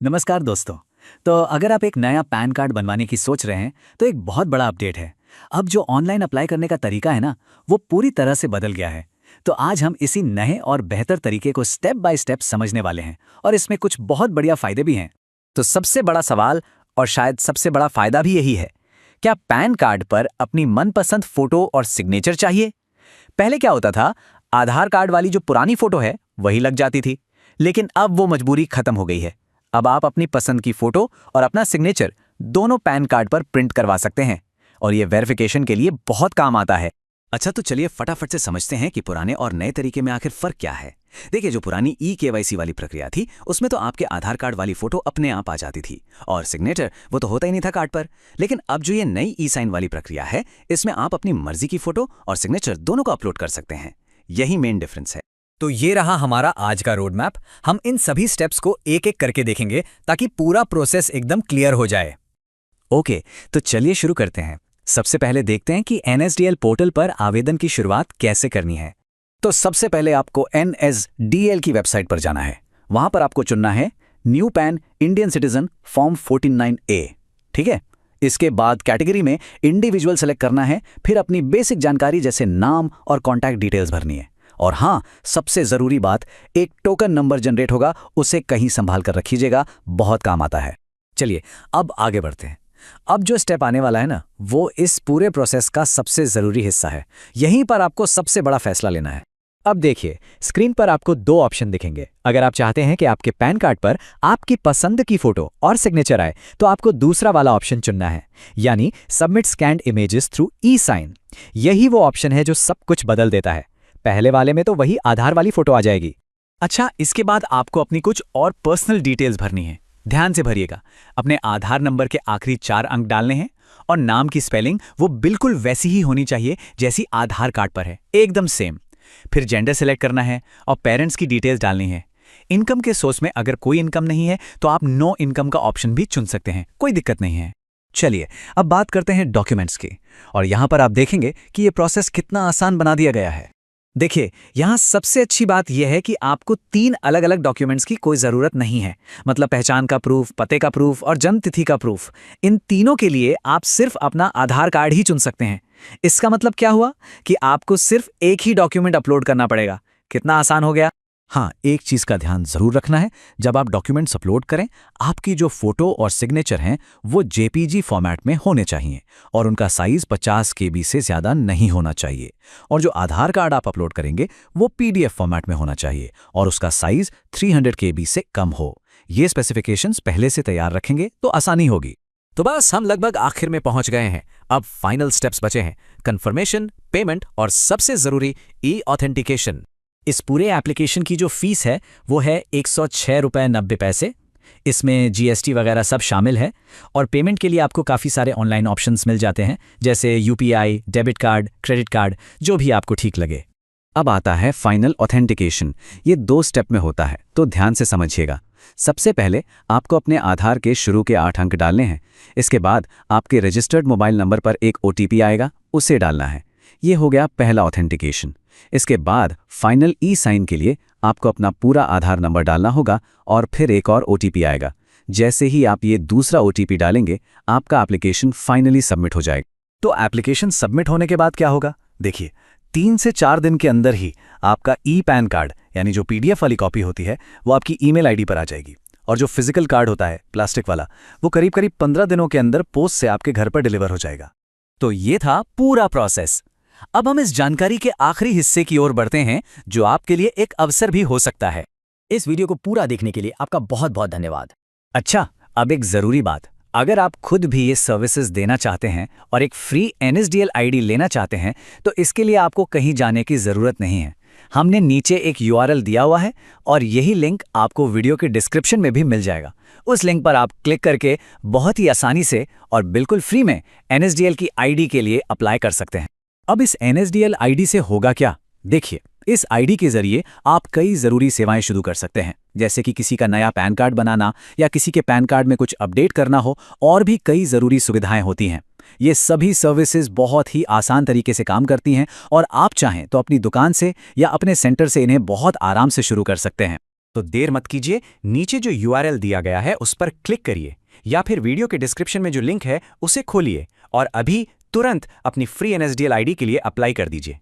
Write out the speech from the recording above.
नमस्कार दोस्तों। तो अगर आप एक नया पैन कार्ड बनवाने की सोच रहे हैं तो एक बहुत बड़ा अपडेट है। अब जो ऑनलाइन अप्लाई करने का तरीका है ना, वो पूरी तरह से बदल गया है। तो आज हम इसी नए और बेहतर तरीके को स्टेप बाय स्टेप समझने वाले हैं और इसमें कुछ बहुत बढ़िया फायदे भी हैं। तो सबसे बड़ा सवाल और शायद सबसे बड़ा फायदा भी यही है, क्या पैन कार्ड पर अपनी मनपसंद फोटो और सिग्नेचर चाहिए? पहले क्या होता था, आधार कार्ड वाली जो पुरानी फोटो है वही लग जाती थी, लेकिन अब वो मजबूरी खत्म हो गई है। अब आप अपनी पसंद की फोटो और अपना सिग्नेचर दोनों पैन कार्ड पर प्रिंट करवा सकते हैं और ये वेरिफिकेशन के लिए बहुत काम आता है। अच्छा, तो चलिए फटाफट से समझते हैं कि पुराने और नए तरीके में आखिर फर्क क्या है। देखिए, जो पुरानी ई-केवाईसी वाली प्रक्रिया थी उसमें तो आपके आधार कार्ड वाली फोटो अपने आप आ जाती थी और सिग्नेचर वो तो होता ही नहीं था कार्ड पर। लेकिन अब जो ये नई ई साइन वाली प्रक्रिया है, इसमें आप अपनी मर्जी की फोटो और सिग्नेचर दोनों को अपलोड कर सकते हैं। यही मेन डिफरेंस है। तो ये रहा हमारा आज का रोड मैप। हम इन सभी स्टेप्स को एक एक करके देखेंगे ताकि पूरा प्रोसेस एकदम क्लियर हो जाए। ओके, तो चलिए शुरू करते हैं। सबसे पहले देखते हैं कि NSDL पोर्टल पर आवेदन की शुरुआत कैसे करनी है। तो सबसे पहले आपको NSDL की वेबसाइट पर जाना है। वहां पर आपको चुनना है new pan Indian citizen form 49A। ठीक है, इसके बाद कैटेगरी में इंडिविजुअल सेलेक्ट करना है, फिर अपनी बेसिक जानकारी जैसे नाम और कॉन्टैक्ट डिटेल्स भरनी है। और हाँ, सबसे ज़रूरी बात, एक टोकन नंबर जनरेट होगा, उसे कहीं संभाल कर रखिएगा, बहुत काम आता है। चलिए अब आगे बढ़ते हैं। अब जो स्टेप आने वाला है ना, वो इस पूरे प्रोसेस का सबसे ज़रूरी हिस्सा है। यहीं पर आपको सबसे बड़ा फैसला लेना है। अब देखिए, स्क्रीन पर आपको दो ऑप्शन दिखेंगे। अगर आप चाहते हैं कि आपके पैन कार्ड पर आपकी पसंद की फोटो और सिग्नेचर आए, तो आपको दूसरा वाला ऑप्शन चुनना है, यानी सबमिट स्कैन्ड इमेजेस थ्रू ई साइन। यही वो ऑप्शन है जो सब कुछ बदल देता है। पहले वाले में तो वही आधार वाली फोटो आ जाएगी। अच्छा, इसके बाद आपको अपनी कुछ और पर्सनल डिटेल्स भरनी है। ध्यान से भरिएगा। अपने आधार नंबर के आखिरी 4 अंक डालने हैं और नाम की स्पेलिंग वो बिल्कुल वैसी ही होनी चाहिए जैसी आधार कार्ड पर है, एकदम सेम। फिर जेंडर सेलेक्ट करना है और पेरेंट्स की डिटेल्स डालनी है। इनकम के सोर्स में अगर कोई इनकम नहीं है तो आप नो इनकम का ऑप्शन भी चुन सकते हैं, कोई दिक्कत नहीं है। चलिए अब बात करते हैं डॉक्यूमेंट्स की, और यहां पर आप देखेंगे कि ये प्रोसेस कितना आसान बना दिया गया है। देखिए, यहाँ सबसे अच्छी बात यह है कि आपको 3 अलग अलग डॉक्यूमेंट्स की कोई ज़रूरत नहीं है। मतलब पहचान का प्रूफ, पते का प्रूफ और जन्म तिथि का प्रूफ। इन तीनों के लिए आप सिर्फ अपना आधार कार्ड ही चुन सकते हैं। इसका मतलब क्या हुआ कि आपको सिर्फ एक ही डॉक्यूमेंट अपलोड करना पड़ेगा। कितना आसान हो गया। हाँ, एक चीज़ का ध्यान ज़रूर रखना है, जब आप डॉक्यूमेंट्स अपलोड करें, आपकी जो फोटो और सिग्नेचर हैं वो JPG फॉर्मेट में होने चाहिए और उनका साइज़ 50 KB से ज़्यादा नहीं होना चाहिए। और जो आधार कार्ड आप अपलोड करेंगे वो PDF फॉर्मेट में होना चाहिए और उसका साइज़ 300 KB से कम हो। ये स्पेसिफिकेशंस पहले से तैयार रखेंगे तो आसानी होगी। तो बस हम लगभग आखिर में पहुंच गए हैं। अब फाइनल स्टेप्स बचे हैं, कन्फर्मेशन, पेमेंट और सबसे ज़रूरी ई-ऑथेंटिकेशन। इस पूरे एप्लीकेशन की जो फीस है वो है 106 रुपये 90 पैसे। इसमें GST वगैरह सब शामिल है और पेमेंट के लिए आपको काफ़ी सारे ऑनलाइन ऑप्शंस मिल जाते हैं, जैसे UPI, debit card, credit card, जो भी आपको ठीक लगे। अब आता है फाइनल ऑथेंटिकेशन। ये 2 स्टेप में होता है, तो ध्यान से समझिएगा। सबसे पहले आपको अपने आधार के शुरू के 8 अंक डालने हैं। इसके बाद आपके रजिस्टर्ड मोबाइल नंबर पर एक OTP आएगा, उसे डालना है। ये हो गया पहला ऑथेंटिकेशन। इसके बाद फाइनल ई साइन के लिए आपको अपना पूरा आधार नंबर डालना होगा और फिर एक और OTP आएगा। जैसे ही आप ये दूसरा OTP डालेंगे, आपका एप्लीकेशन फाइनली सबमिट हो जाएगा। तो एप्लीकेशन सबमिट होने के बाद क्या होगा? देखिए, 3 से 4 दिन के अंदर ही आपका ई-पैन कार्ड, यानी जो PDF वाली कॉपी होती है, वो आपकी ईमेल ID पर आ जाएगी। और जो फिजिकल कार्ड होता है, प्लास्टिक वाला, वो करीब करीब 15 दिनों के अंदर पोस्ट से आपके घर पर डिलीवर हो जाएगा। तो ये था पूरा प्रोसेस। अब हम इस जानकारी के आखिरी हिस्से की ओर बढ़ते हैं, जो आपके लिए एक अवसर भी हो सकता है। इस वीडियो को पूरा देखने के लिए आपका बहुत बहुत धन्यवाद। अच्छा, अब एक ज़रूरी बात, अगर आप खुद भी ये सर्विसेज देना चाहते हैं और एक फ्री NSDL ID लेना चाहते हैं, तो इसके लिए आपको कहीं जाने की ज़रूरत नहीं है। हमने नीचे एक URL दिया हुआ है और यही लिंक आपको वीडियो के डिस्क्रिप्शन में भी मिल जाएगा। उस लिंक पर आप क्लिक करके बहुत ही आसानी से और बिल्कुल फ्री में NSDL की ID के लिए अप्लाई कर सकते हैं। अब इस NSDL ID से होगा क्या? देखिए, इस ID के जरिए आप कई ज़रूरी सेवाएं शुरू कर सकते हैं, जैसे कि किसी का नया पैन कार्ड बनाना या किसी के पैन कार्ड में कुछ अपडेट करना हो, और भी कई ज़रूरी सुविधाएं होती हैं। ये सभी सर्विसेज बहुत ही आसान तरीके से काम करती हैं और आप चाहें तो अपनी दुकान से या अपने सेंटर से इन्हें बहुत आराम से शुरू कर सकते हैं। तो देर मत कीजिए, नीचे जो URL दिया गया है उस पर क्लिक करिए या फिर वीडियो के डिस्क्रिप्शन में जो लिंक है उसे खोलिए और अभी तुरंत अपनी फ्री NSDL ID के लिए अप्लाई कर दीजिए।